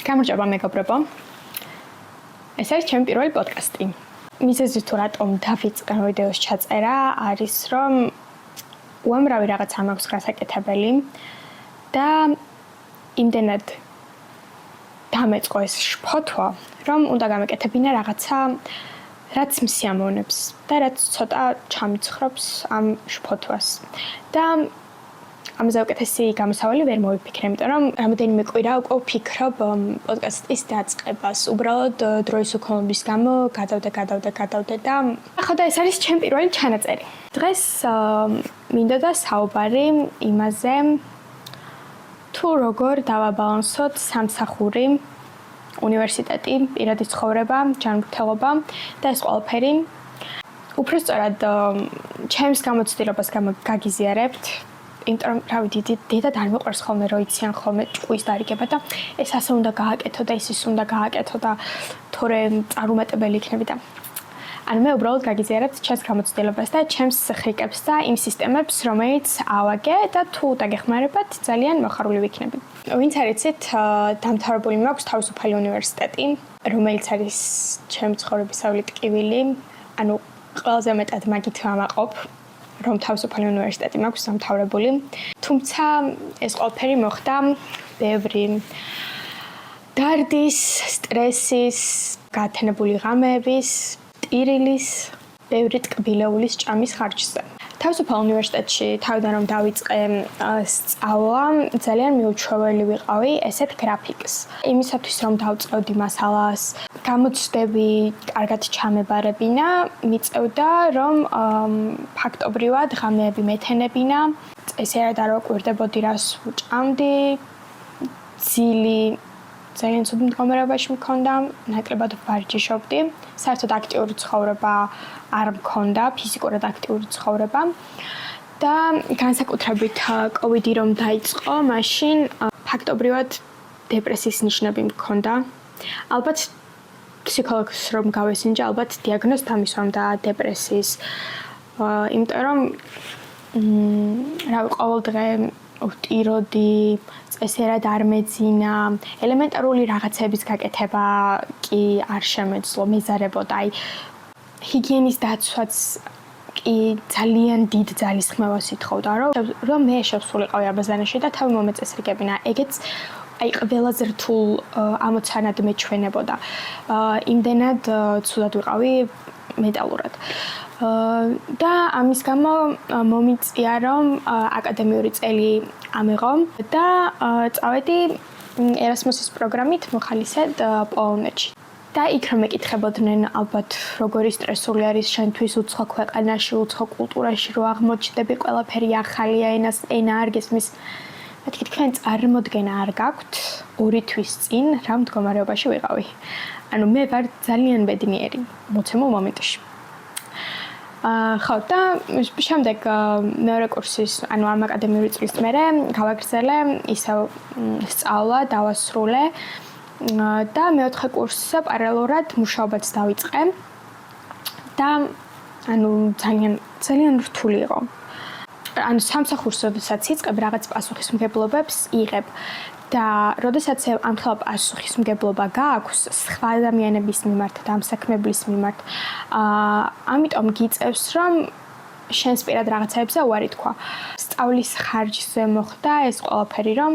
გამარჯობა მეგობრებო. ეს არის ჩემი პირველი პოდკასტი. მიზეზი თუ რატომ დავიწყე ვიდეოს ჩაწერა არის რომ უამრავი რაღაცა მაქვს გასაკეთებელი და იმდენად დამეწყო ეს შფოთვა, რომ უნდა გამეკეთებინა რაღაცა რაც მსიამოვნებს და რაც ცოტა ჩამიცხრობს ამ შფოთვას. და ამაზე უკეთესი გამოსავალი ვერ მოვიფიქრე, იმიტომ რომ რამოდენიმე კვირა უკვე ვფიქრობ პოდკასტის დაწყებას. უბრალოდ დროის უქონლობის გამო გადავდე და ახლა ეს არის ჩემი პირველი ჩანაწერი. დღეს მინდოდა საუბარი იმაზე, თუ როგორ დავაბალანსოთ სამსახური, უნივერსიტეტი, პირადი ცხოვრება, ჯანმრთელობა და ეს ყველაფერი. უბრალოდ ჩემს გამოცდილებას გაგიზიარებთ. იმიტომ რომ რავი დედად არ მიყვარს ხოლმე რომ იციან ხოლმე ჭკუის დარიგება და ეს ასე უნდა გააკეთო და ის უნდა გააკეთო და თორე წარუმატებელი იქნები და ანუ მე უბრალოდ გაგიზიარებთ ჩემს გამოცდილებას და ჩემს ხრიკებს და იმ სისტემებს რომელიც ავაგე და თუ დაგეხმარებათ ძალიან მოხარული ვიქნები. ვინც არიცით დამთავრებული მაქვს თავისუფალი უნივერსიტეტი რომელიც არის ჩემი ცხოვრებისეული ტკივილი ანუ ყველაზე მეტად მაგით ვამაყობ რომ თავისუფალი უნივერსიტეტი მაქვს დამთავრებული. თუმცა ეს ყველაფერი მოხდა ბევრი დარდის, სტრესის, გათენებული ღამეების, ტირილის, ბევრი ტკბილეულის ჭამის ხარჯზე. თავისუფალ უნივერსიტეტში თავიდან რომ დავიწყე სწავლა, ძალიან მიუჩვეველი ვიყავი ესეთ გრაფიკს. იმისათვის რომ დავწყევდი მასალას, გამოცდები კარგად ჩამებარებინა, მიწევდა რომ ფაქტობრივად ღამეები მეთენებინა, წესიერად არ ვაკვირდებოდი რას ვჭამდი, ძილი ძალიან ცუდ მდგომარეობაში მქონდა, ნაკლებად ვარჯიშობდი, საერთოდ აქტიური ცხოვრება არ მქონდა, ფიზიკურად აქტიური ცხოვრება და განსაკუთრებით კოვიდი რომ დაიწყო, მაშინ ფაქტობრივად დეპრესიის ნიშნები მქონდა. ალბათ ფსიქოლოგს რომ გავესინჯა, ალბათ დიაგნოზს დამისვამ და დეპრესიის. იმიტომ რომ ყოველ დღე ვტიროდი, წესიერად არ მეძინა, ელემენტარული რაღაცების გაკეთება კი არ შემეძლო, მეზარებოდა. აი ჰიგიენის დაცვაც კი ძალიან დიდ ძალისხმევას ითხოვდა, რომ მე შევსულიყავი აბაზანაში და თავი მომეწესრიგებინა. ეგეც აი ყველაზე რთულ ამოცანად მეჩვენებოდა. იმდენად ცუდად ვიყავი მენტალურად. და ამის გამო მომიწია რომ აკადემიური წელი ამიღო და წავედი ერასმუსის პროგრამით მოხალისედ პოლონეთში. და იქ რომ მეკითხებოდნენ ალბათ როგორი სტრესული არის შენთვის უცხო ქვეყანაში, უცხო კულტურაში რო აღმოჩნდები, ყველაფერი ახალია, ენა არ გესმის. მეთქი თქვენ წარმოდგენა არ გაქვთ 2 თვის წინ რა მდგომარეობაში ვიყავი. ანუ მე ვარ ძალიან ბედნიერი მოცემულ მომენტში. ხო და შემდეგ მეორე კურსის, ანუ ამ აკადემიური წლის მერე გავაგრძელე ისევ სწავლა, დავასრულე და მეოთხე კურსზე პარალელურად მუშაობაც დავიწყე და ანუ ძალიან რთული იყო. ანუ სამსახურს როდესაც იწყებ, რაღაც პასუხისმგებლობებს იღებ და როდესაც ამხელა პასუხისმგებლობა გააქვს სხვა ადამიანების მიმართ და ამ საქმებლის მიმართ, ამიტომ გიწევს რომ შენს პირად რაღაცებზე უარი თქვა. სწავლის ხარჯზე მოხდა ეს ყველაფერი, რომ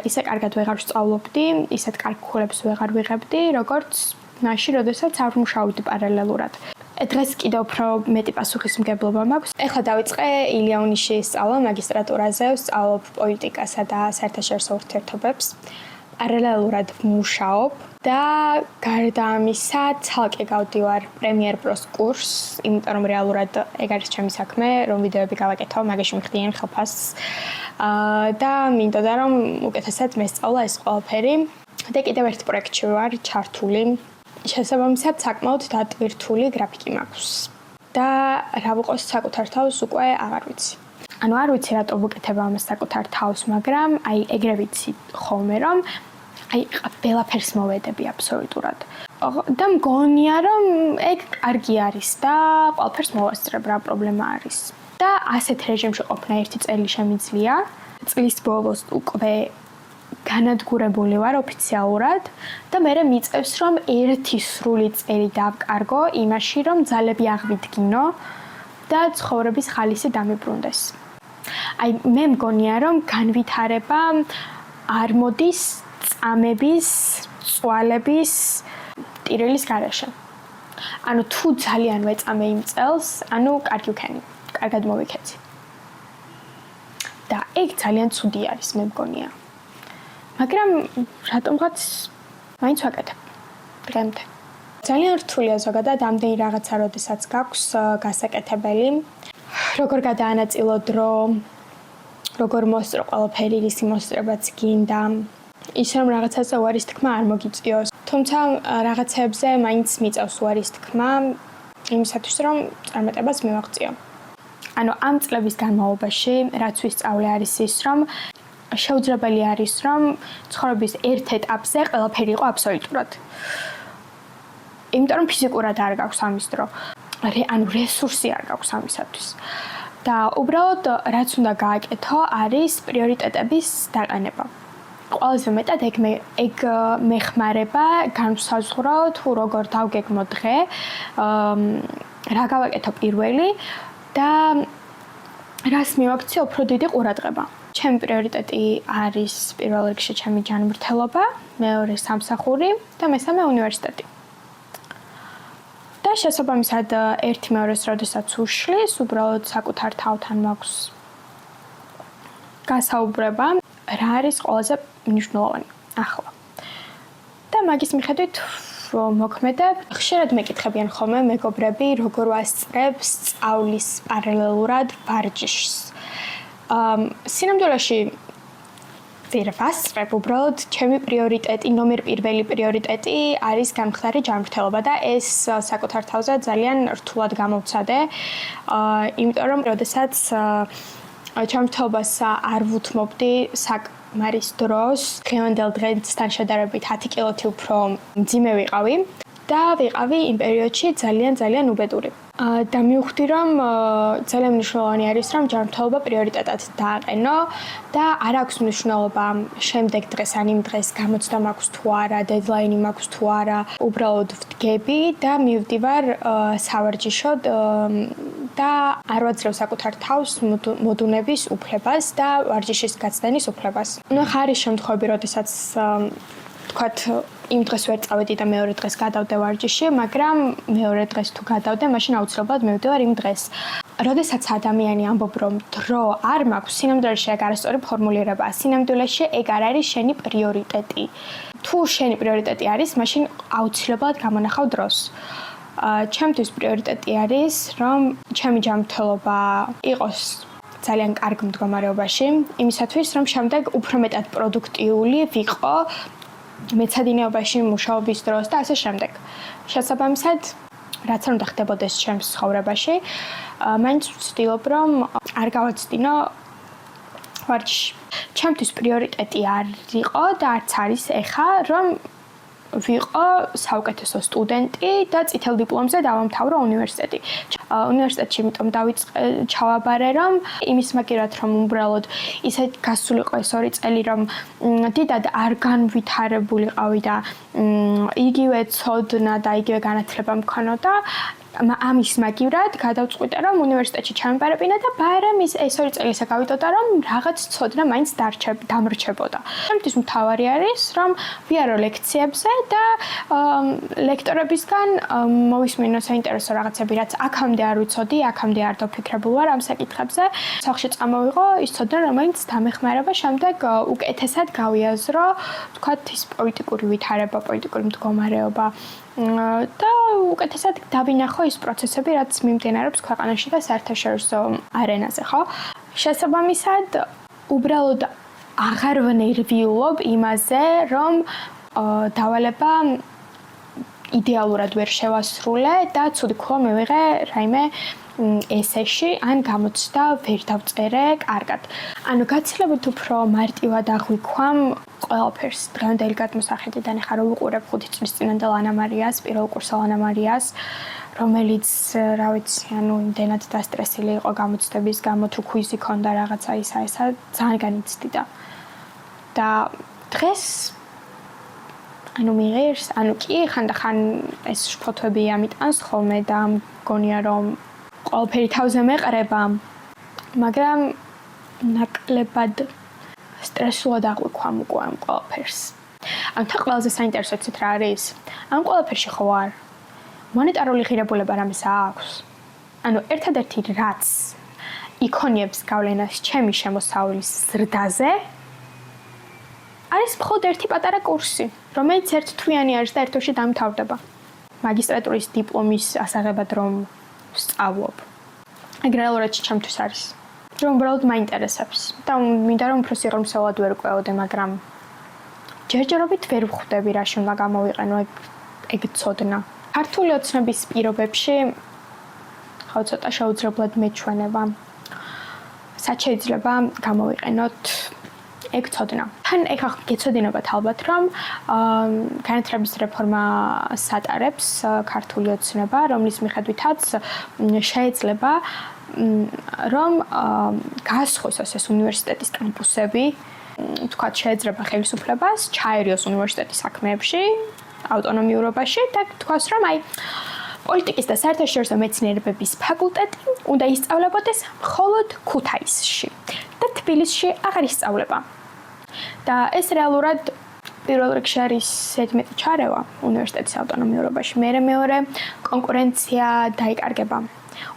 ისე კარგად ვეღარ ვსწავლობდი, ისეთ კარგ ქულებს ვეღარ ვიღებდი, როგორც მაშინ, როდესაც არ ვმუშაობდი პარალელურად. დღეს კიდევ უფრო მეტი პასუხისმგებლობა მაქვს. ეხლა დავიწყე ილია უნიშის სწავლა მაგისტრატურაზე, ვსწავლობ პოლიტიკასა და საერთაშორისო ურთიერთობებს. პარალელურად ვმუშაობ და გარდა ამისა ცალკე გავდივარ პრემიერ პროს კურსს, იმიტომ რომ რეალურად ეგ არის ჩემი საქმე, რომ ვიდეოები გავაკეთო, მაგაში მიხდიან ხელფასს. და მინდოდა რომ უკეთესად მესწავლა ეს ყველაფერი. და კიდევ ერთ პროექტში ვარ ჩართული. შესაბამისად საკმაოდ დატვირთული გრაფიკი მაქვს. და რა ვიყოს საკუთარ თავს უკვე აღარ ვიცი. ანუ არ ვიცი რატო ვუკეთებ ამას საკუთარ თავს, მაგრამ აი ეგრე ვიცი ხოლმე რომ აი ყველაფერს მოვედები აბსოლუტურად. და მგონია რომ ეგ კარგი არის და ყველაფერს მოვასწრებ რა პრობლემა არის. და ასეთ რეჟიმში ყოფნა 1 წელი შემიძლია. წლის ბოლოს უკვე განადგურებული ვარ ოფიციალურად და მე მიწევს რომ ერთი სრული წელი დავკარგო იმაში რომ ძალები აღვიდგინო და ცხოვრების ხალისი დამიბრუნდეს. აი მე მგონია რომ განვითარება არ მოდის წამების, წვალების, ტირილის გარეშე. ანუ თუ ძალიან ვეწამე იმ წელს, ანუ კარგი ვქენი, კარგად მოვიქეცი. და ეგ ძალიან ცუდი არის, მე მგონია. მაგრამ რატომღაც მაინც ვაკეთებ დღემდე. ძალიან რთულია ზოგადად ამდენი რაღაცა, როდესაც გაქვს გასაკეთებელი, როგორ გადაანაწილო დრო, როგორ მოსწრო ყველაფერი, ისი მოსწრებაც გინდა. ის რომ რაღაცაზე უარის თქმა არ მოგიწიოს. თუმცა რაღაცებზე მაინც მიწევს უარის თქმა იმისათვის რომ წარმატებას მივაღწიო. ანუ ამ წლების განმავლობაში რაც ვისწავლე არის ის რომ შეუძლებელი არის რომ ცხოვრების ერთ ეტაპზე ყველაფერი იყო აბსოლუტურად. იმიტომ რომ ფიზიკურად არ გაქვს ამის დრო. ანუ რესურსი არ გაქვს ამისათვის. და უბრალოდ რაც უნდა გააკეთო არის პრიორიტეტების დაყენება. ყველაზე მეტად ეგ მეხმარება განსაზღვრო თუ როგორ დავგეგმო დღე, რა გავაკეთო პირველი და რას მივაქციო უფრო დიდი ყურადღება. ჩემი პრიორიტეტი არის პირველ რიგში ჩემი ჯანმრთელობა, მეორე სამსახური და მესამე უნივერსიტეტი. და შესაბამისად ერთი მეორეს როდესაც უშლის, უბრალოდ საკუთარ თავთან მაქვს გასაუბრება, რა არის ყველაზე მნიშვნელოვანი ახლა. და მაგის მიხედვით მოქმედებ, ხშირად მეკითხებიან ხოლმე მეგობრები, როგორ ვასწრებს სწავლის პარალელურად ვარჯიშს. სინამდვილეში ვერ ვასწრებ, უბრალოდ ჩემი პრიორიტეტი, ნომერ პირველი პრიორიტეტი არის გამხდარი ჯანმრთელობა და ეს საკუთარ თავზე ძალიან რთულად გამოვცადე. იმიტომ რომ როდესაც ჯანმრთელობას არ ვუთმობდი საკმარის დროს, დღევანდელ დღესთან შედარებით 10 კილოთი უფრო მძიმე ვიყავი და ვიყავი იმ პერიოდში ძალიან უბედური. და მივხვდი რომ ძალიან მნიშვნელოვანი არის რომ ჯანმრთელობა პრიორიტეტად დააყენო და არ აქვს მნიშვნელობა შემდეგ დღეს ან იმ დღეს გამოცდა მაქვს თუ არა, დედლაინი მაქვს თუ არა, უბრალოდ ვდგები და მივდივარ სავარჯიშოდ და არ ვაძლევ საკუთარ თავს მოდუნების უფლებას და ვარჯიშის გაცდენის უფლებას. ნუ არის შემთხვევები, როდესაც თქვათ იმ დღეს ვერ წავედი და მეორე დღეს გადავდე ვარჯიში, მაგრამ მეორე დღეს თუ გადავდე, მაშინ აუცილებლად მივდივარ იმ დღეს. როდესაც ადამიანი ამბობ რომ დრო არ მაქვს, სინამდვილეში ეგ არასწორი ფორმულირებაა. სინამდვილეში ეგ არ არის შენი პრიორიტეტი. თუ შენი პრიორიტეტი არის, მაშინ აუცილებლად გამონახავ დროს. ჩემთვის პრიორიტეტი არის, რომ ჩემი ჯანმრთელობა იყოს ძალიან კარგ მდგომარეობაში, იმისათვის რომ შემდეგ უფრო მეტად პროდუქტიული ვიყო მეცადინეობაში მუშაობის დროს და ასე შემდეგ. შესაბამისად, რაც არ უნდა ხდებოდეს ჩემს ცხოვრებაში, მაინც ვცდილობ რომ არ გავაცდინო ვარჯიში. ჩემთვის პრიორიტეტი არ იყო და არც არის ეხა, რომ ვიყო საუკეთესო სტუდენტი და წითელ დიპლომზე დავამთავრო უნივერსიტეტი. უნივერსიტეტში იმიტომ ჩავაბარე, რომ იმის მაგერად რომ უბრალოდ ისე გასულიყო ეს 2 წელი, რომ დიდად არ განვითარებულიყავი და იგივე ცოდნა და იგივე განათლება მქონოდა, ამის მაგივრად გადავწყვიტე, რომ უნივერსიტეტში ჩამეპარებინა და ბარემ ეს 2 წელი ისე გავიტოტა, რომ რაღაც ცოდნა მაინც დამრჩებოდა. ჩემთვის მთავარი არის, რომ ვიარო ლექციებზე და ლექტორებისგან მოვისმინო საინტერესო რაღაცები, რაც აქამდე არ ვიცოდი, აქამდე არ დავფიქრებულ ვარ ამ საკითხებზე. სახლში წამოვიღო ის ცოდნა, რომელიც დამეხმარება შემდეგ უკეთესად გავიაზრო, თქვათ ის პოლიტიკური ვითარება, პოლიტიკური მდგომარეობა. და უკეთესად დავინახო ის პროცესები, რაც მიმდინარეობს ქვეყანაში და საერთაშორისო არენაზე, ხო? შესაბამისად, უბრალოდ აღარ ვნერვიულობ იმაზე, რომ დავალება იდეალურად ვერ შევასრულე და ცუდი ქულა მივიღე რაიმე ესეში ან გამოცდა ვერ დავწერე კარგად. ანუ გაცილებით უფრო მარტივად აღვიქვამ ყველაფერს. დღევანდელი გადმოსახედიდან ახლა რომ ვუყურებ 5 წლის წინანდელ ანა მარიას, პირველ კურსელ ანა მარიას, რომელიც, რა ვიცი, ანუ იმდენად დასტრესილი იყო გამოცდების გამო, თუ ქვიზი ქონდა რაღაცა ისა, ძალიან განიცდიდა. და დღეს მიღერს, კი ხანდახან ეს ფოტოები ამიტანს ხოლმე და მგონია რომ ყველაფერი თავზე მეყრება, მაგრამ ნაკლებად სტრესულად აღვიქვამ უკვე ამ ყველაფერს. თან ყველაზე საინტერესო ცით რა არის? ამ ყველაფერში ხო არ მონეტარული ღირებულება რამეს აქვს? ერთადერთი რაც იქონიებს გავლენას ჩემი შემოსავლის ზრდაზე არის მხოლოდ ერთი პატარა კურსი, რომელიც ერთ თვიანი არის და ერთ თვეში დამთავრდება. მაგისტრატურის დიპლომის ასაღებად რომ ვსწავლობ. ეგ რეალურად ჩემთვის არის. რომ უბრალოდ მაინტერესებს და მინდა რომ უფრო სიღრმისეულად ვერ ვკვეოდე, მაგრამ ჯერჯერობით ვერ ვხვდები რაში უნდა გამოვიყენო ეგ ცოდნა. ქართული ოცნების პირობებში ხო ცოტა შეუძლებლად მეჩვენება. სად შეიძლება გამოვიყენოთ ეგ ცოდნა. თან ეხლა გეცოდინებათ ალბათ რომ განათლების რეფორმა სატარებს ქართული ოცნება, რომლის მიხედვითაც შეიძლება რომ გაასხოსოს ეს უნივერსიტეტის კამპუსები, თქვათ შეიძლება ხელისუფლებას ჩაერიოს უნივერსიტეტის საქმეებში, ავტონომიურობაში და თქვას რომ პოლიტიკის და საერთაშორისო მეცნიერებების ფაკულტეტი უნდა ისწავლებოდეს მხოლოდ ქუთაისში და თბილისში აღარ ისწავლება. და ეს რეალურად პირველ რიგში არის ზედმეტი ჩარევა უნივერსიტეტის ავტონომიურობაში. მეორე კონკურენცია დაიკარგება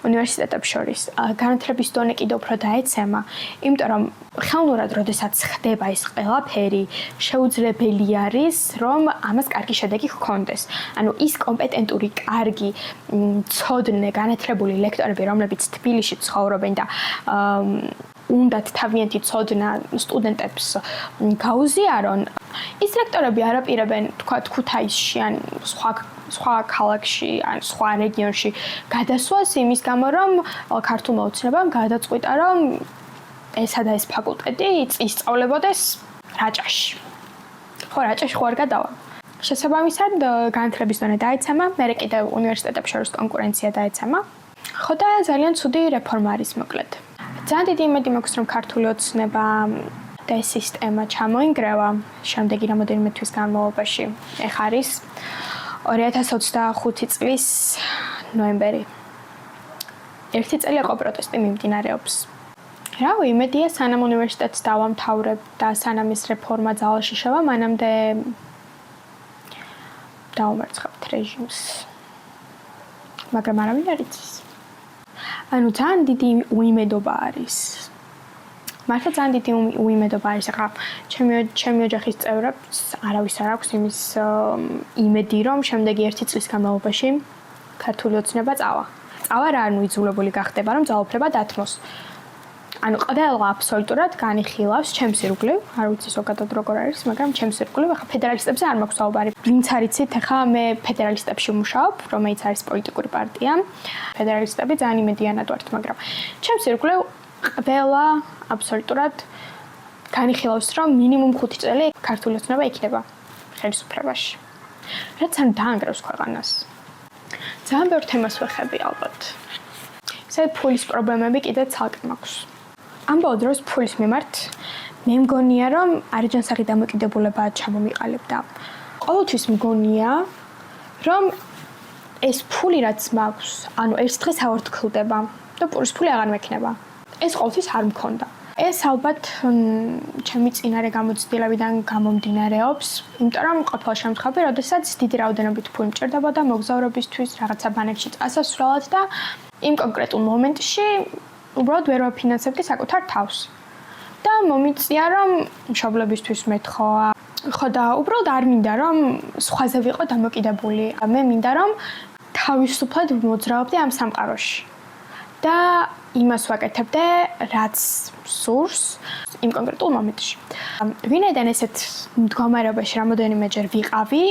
უნივერსიტეტებს შორის. განათლების დონე კიდევ უფრო დაეცემა, იმიტომ რომ ხელოვნურად როდესაც ხდება ეს ყველაფერი, შეუძლებელი არის, რომ ამას კარგი შედეგი ჰქონდეს. ის კომპეტენტური, კარგი, ცოდნე, განათლებული ლექტორები, რომლებიც თბილისში ცხოვრობენ და უნდათ თავიანთი ცოდნა სტუდენტებს გაუზიარონ, ის ლექტორები არ აპირებენ, თქვათ, ქუთაისში ან სხვა ქალაქში ან სხვა რეგიონში გადასვლას იმის გამო, რომ ქართულმა ოცნებამ გადაწყვიტა, რომ ესა და ეს ფაკულტეტი ისწავლებოდეს რაჭაში. ხო, რაჭაში ხო არ გადავა. შესაბამისად, განათლების დონე დაეცემა, მერე კიდევ უნივერსიტეტებს შორის კონკურენცია დაეცემა. ხო და ძალიან ცუდი რეფორმა არის მოკლედ. ძალიან დიდი იმედი მაქვს, რომ ქართული ოცნება და ეს სისტემა ჩამოინგრევა შემდეგი რამოდენიმე თვის განმავლობაში. ეხ არის 2025 წლის ნოემბერი. ერთი წელი იყო პროტესტი მიმდინარეობს. რავი, იმედია სანამ უნივერსიტეტს დავამთავრებ და სანამ ეს რეფორმა ძალაში შევა, მანამდე დავუმარცხებთ რეჟიმს. მაგრამ არავინ არ იცის. ძალიან დიდი უიმედობა არის. მართლა ძალიან დიდი უიმედობა არის. ახლა ჩემი ოჯახის წევრებს არავის არ აქვს იმის იმედი, რომ შემდეგი ერთი წლის განმავლობაში ქართული ოცნება წავა. წავა რა, იძულებული გახდება, რომ ძალაუფლება დათმოს. ყველა აბსოლუტურად განიხილავს ჩემს ირგვლივ, არ ვიცი ზოგადად როგორ არის, მაგრამ ჩემს ირგვლივ ახლა ფედერალისტებზე არ მაქვს საუბარი. ვინც არიცით, ახლა მე ფედერალისტებში ვმუშაობ, რომელიც არის პოლიტიკური პარტია. ფედერალისტები ძალიან იმედიანად ვართ, მაგრამ ჩემს ირგვლივ ყველა აბსოლუტურად განიხილავს, რომ მინიმუმ 5 წელი ქართული ოცნება იქნება ხელისუფლებაში. რაც არ დაანგრევს ქვეყანას. ძალიან ბევრ თემას ვეხები ალბათ. ესე ფულის პრობლემები კიდე ცალკე მაქვს. ამბავ დროს ფულის მიმართ მე მგონია, რომ არიჯანსაღი დამოკიდებულება ჩამომიყალიბდა. ყოველთვის მგონია, რომ ეს ფული რაც მაქვს, ერთ დღეს ავართქლდება და პურის ფული აღარ მექნება. ეს ყოველთვის არ მქონდა. ეს ალბათ ჩემი წინარე გამოცდილებიდან გამომდინარეობს, იმიტომ რომ ყოფილი შემთხვევები, როდესაც დიდი რაოდენობით ფული მჭირდებოდა მოგზაურობისთვის, რაღაცა ბანაკში წასასვლელად და იმ კონკრეტულ მომენტში უბრალოდ ვერ ვაფინანსებდი საკუთარ თავს. და მომიწია, რომ მშობლებისთვის მეთხოვა. ხო და უბრალოდ არ მინდა, რომ სხვაზე ვიყო დამოკიდებული. მე მინდა, რომ თავისუფლად მოძრაობდი ამ სამყაროში. და იმას ვაკეთებდე, რაც სურს იმ კონკრეტულ მომენტში. ვინაიდან ესეთ მდგომარეობაში რამოდენიმეჯერ ვიყავი,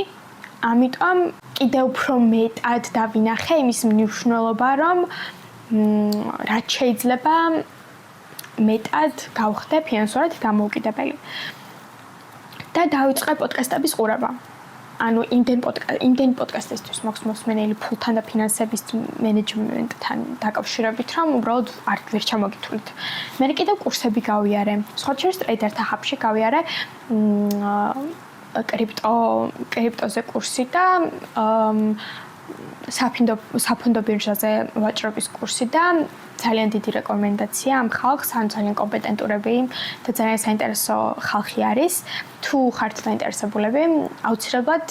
ამიტომ კიდევ უფრო მეტად დავინახე იმის მნიშვნელობა, რომ რაც შეიძლება მეტად გავხდე ფინანსურად დამოუკიდებელი. და დავიწყე პოდკასტების ყურება. ანუ იმდენ პოდკასტისთვის მოსმენელი ფულთან და ფინანსების მენეჯმენტთან დაკავშირებით, რომ უბრალოდ ვერ ჩამოგითვლით. მე კიდევ კურსები გავიარე. სხვა შორის ტრეიდერთა ჰაბში გავიარე კრიპტოზე კურსი და საფონდო ბირჟაზე ვაჭრობის კურსი და ძალიან დიდი რეკომენდაცია ამ ხალხს, ან ძალიან კომპეტენტურები და ძალიან საინტერესო ხალხი არის. თუ ხართ დაინტერესებულები, აუცილებლად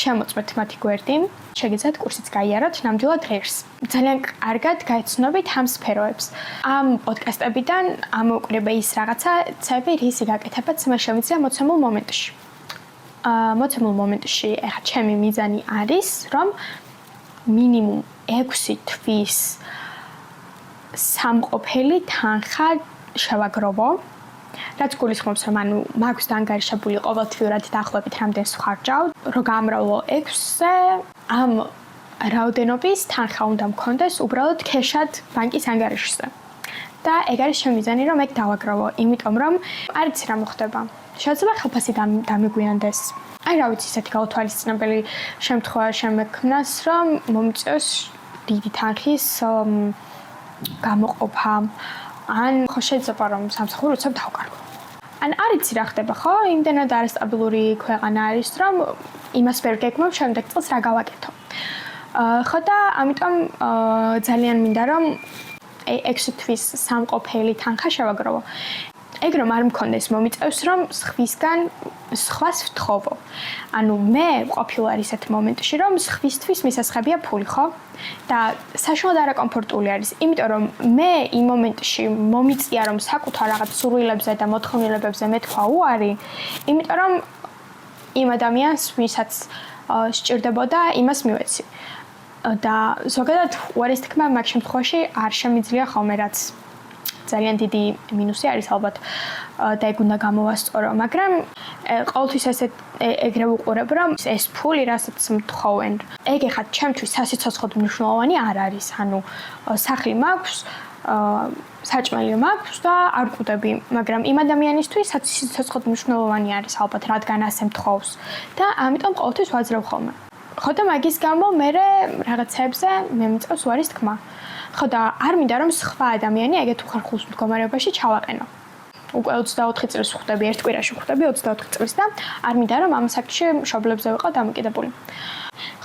შემოწმეთ მათი გვერდი. შეგიძლიათ კურსიც გაიაროთ ნამდვილად ღირს. ძალიან კარგად გაეცნობით ამ სფეროებს. ამ პოდკასტებიდან ამოუკვირდება ის რაღაცები, რისი გაკეთებაც მე შემიძლია მოცემულ მომენტში. მოცემულ მომენტში ახლა ჩემი მიზანი არის, რომ მინიმუმ 6 თვის სამყოფელი თანხა შევაგროვო. რაც გულისხმობს, რომ მაქვს დაანგარიშებული ყოველთვიურად დაახლოებით რამდენს ვხარჯავ, რომ გამრავლო 6-ზე ამ რაოდენობის თანხა უნდა მქონდეს უბრალოდ ქეშად ბანკის ანგარიშზე. და ეგ არის ჩემი მიზანი, რომ ეგ დავაგროვო, იმიტომ რომ არ იცი რა მოხდება. შეიძლება ხელფასი დამიგვიანდეს. აი რა ვიცი, ესეთი გაუთვალისწინებელი შემთხვევა შემექმნას, რომ მომიწევს დიდი თანხის გამოყოფა. ან ხო შეიძლება რომ სამსახური უცებ დავკარგო. ან არ იცი რა ხდება, ხო? იმდენად არასტაბილური ქვეყანა არის, რომ იმას ვერ გეგმავ შემდეგ წელს რა გავაკეთო. ხო და ამიტომ ძალიან მინდა რომ 6 თვის სამყოფელი თანხა შევაგროვო. ეგ რომ არ მქონდეს მომიწევს რომ სხვისგან სხვას ვთხოვო. ანუ მე ყოფილვარ ისეთ მომენტში რომ სხვისთვის მისასხებია ფული, ხო? და საშუალოდ არაკომფორტული არის, იმიტომ რომ მე იმ მომენტში მომიწია რომ საკუთარ რაღაც სურვილებზე და მოთხოვნილებებზე მეთქვა უარი, იმიტომ რომ იმ ადამიანს ვისაც სჭირდებოდა იმას მივეცი. და ზოგადად უარის თქმა მაგ შემთხვევაში არ შემიძლია ხოლმე, რაც ძალიან დიდი მინუსი არის ალბათ და ეგ უნდა გამოვასწორო, მაგრამ ყოველთვის ეგრე ვუყურებ, რომ ეს ფული, რასაც მთხოვენ, ეგ ეხლა ჩემთვის სასიცოცხლოდ მნიშვნელოვანი არ არის. ანუ სახლი მაქვს, საჭმელი მაქვს და არ ვკვდები, მაგრამ იმ ადამიანისთვის სასიცოცხლოდ მნიშვნელოვანი არის ალბათ, რადგან ასე მთხოვს და ამიტომ ყოველთვის ვაძლევ ხოლმე. ხო და მაგის გამო მე რაღაცებზე მე მიწევს უარის თქმა. ხო და არ მინდა რომ სხვა ადამიანი ეგეთ უხერხულს მდგომარეობაში ჩავაყენო. უკვე 24 წელს ვხვდები, ერთ კვირაში ვხვდები 24 წელს და არ მინდა რომ ამ საკითხში მშობლებზე ვიყო დამოკიდებული.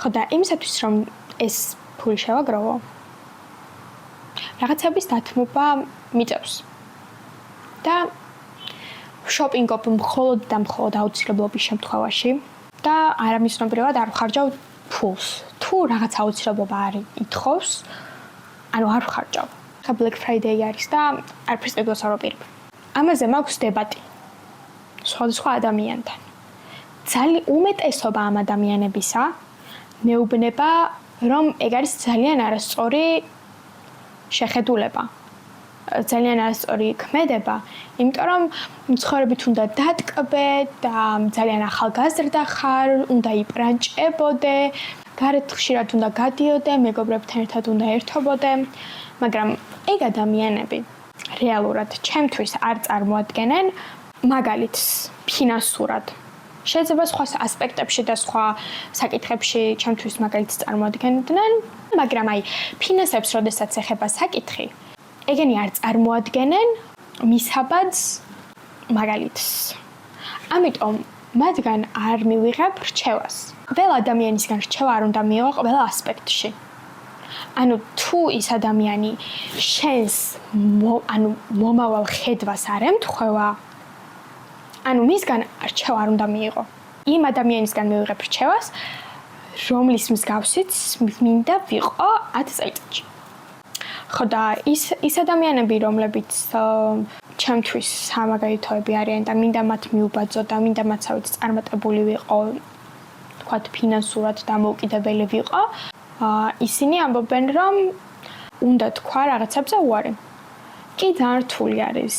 ხო და იმისათვის რომ ეს ფული შევაგროვო, რაღაცების დათმობა მიწევს. და შოპინგობ მხოლოდ და მხოლოდ აუცილებლობის შემთხვევაში და არამიზნობრივად არ ვხარჯავ ფულს. თუ რაღაც აუცილებლობა არის ითხოვს, ანუ არ ვხარჯავ. ხა Black Friday არის და არაფერს ეგროს არ ვაპირებ. ამაზე მაქვს დებატი სხვადასხვა ადამიანთან. ძალიან უმეტესობა ამ ადამიანებისა მეუბნება, რომ ეგ არის ძალიან არასწორი შეხედულება. ძალიან არასწორი ქმედება, იმიტომ რომ ცხოვრებით უნდა დატკბე და ძალიან ახალგაზრდა ხარ, უნდა იპრანჭებოდე, გარეთ ხშირად უნდა გადიოდე, მეგობრებთან ერთად უნდა ერთობოდე, მაგრამ ეგ ადამიანები რეალურად ჩემთვის არ წარმოადგენენ მაგალითს ფინანსურად. შეიძლება სხვა ასპექტებში და სხვა საკითხებში ჩემთვის მაგალითს წარმოადგენდნენ, მაგრამ აი ფინანსებს როდესაც ეხება საკითხი, ეგენი არ წარმოადგენენ მისაბადს მაგალითს. ამიტომ მათგან არ მივიღებ რჩევას. ყველა ადამიანისგან რჩევა არ უნდა მიიღო ყველა ასპექტში. ანუ თუ ის ადამიანი შენს მომავალ ხედვას არ ემთხვევა, ანუ მისგან რჩევა არ უნდა მიიღო. იმ ადამიანისგან მივიღებ რჩევას, რომლის მსგავსიც მინდა ვიყო 10 წელიწადში. ხო და ის ადამიანები, რომლებიც ჩემთვის სამაგალითოები არიან და მინდა მათ მიუბაძო და მინდა მათსავით წარმატებული ვიყო, თქვათ ფინანსურად დამოუკიდებელი ვიყო, ისინი ამბობენ, რომ უნდა თქვა რაღაცებზე უარი. კი ძალიან რთული არის.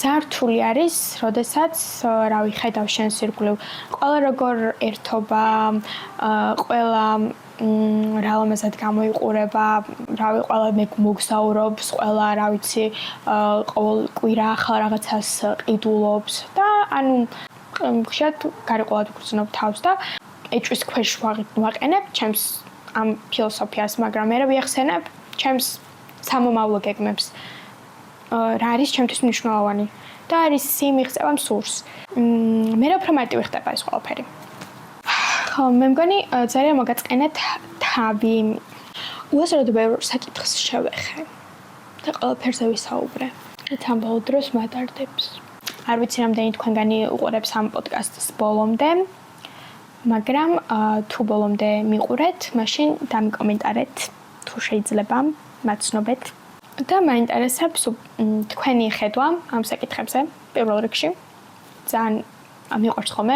ძალიან რთული არის, როდესაც რავი ხედავ შენს ირგვლივ ყველა როგორ ერთობა, ყველა რა ლამაზად გამოიყურება, რავი ყველა მოგზაურობს, ყველა რა ვიცი ყოველ კვირა ახალ რაღაცას ყიდულობს და ანუ ხშირად გარიყოლად ვგრძნობ თავს და ეჭვის ქვეშ ვაყენებ ჩემს ამ ფილოსოფიას, მაგრამ მე ვიხსენებ ჩემს სამომავლო გეგმებს. რა არის ჩემთვის მნიშვნელოვანი და არის სიმიღწევა მსურს. მე უფრო მარტივი ხდება ეს ყველაფერი. ხო, მე მგონი ძალიან მოგაწყენეთ თავი. უასწროდ ბევრ საკითხს შევეხე და ყველაფერზე ვისაუბრე. თან ბოლო დროს მატარდებს. არ ვიცი რამდენი თქვენგანი უყურებს ამ პოდკასტს ბოლომდე, მაგრამ თუ ბოლომდე მიყურეთ, მაშინ დამიკომენტარეთ თუ შეიძლება, მაცნობეთ და მაინტერესებს თქვენი ხედვა ამ საკითხებზე პირველ რიგში. ძალიან მიყვარს ხოლმე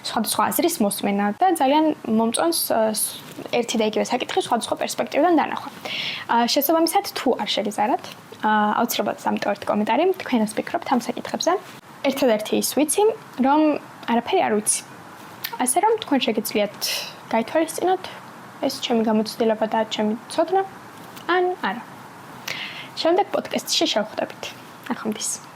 სხვადასხვა აზრის მოსმენა და ძალიან მომწონს ერთი და იგივე საკითხი სხვადასხვა პერსპექტივიდან დანახვა. შესაბამისად, თუ არ შეგიზარდათ, აუცილებლად დამტოვებთ კომენტარი, თქვენ რას ფიქრობთ ამ საკითხებზე. ერთადერთი ის ვიცი, რომ არაფერი არ ვიცი. ასე რომ თქვენ შეგიძლიათ გაითვალისწინოთ ეს ჩემი გამოცდილება და ჩემი ცოდნა, ან არა. შემდეგ პოდკასტში შევხვდებით. ნახვამდის.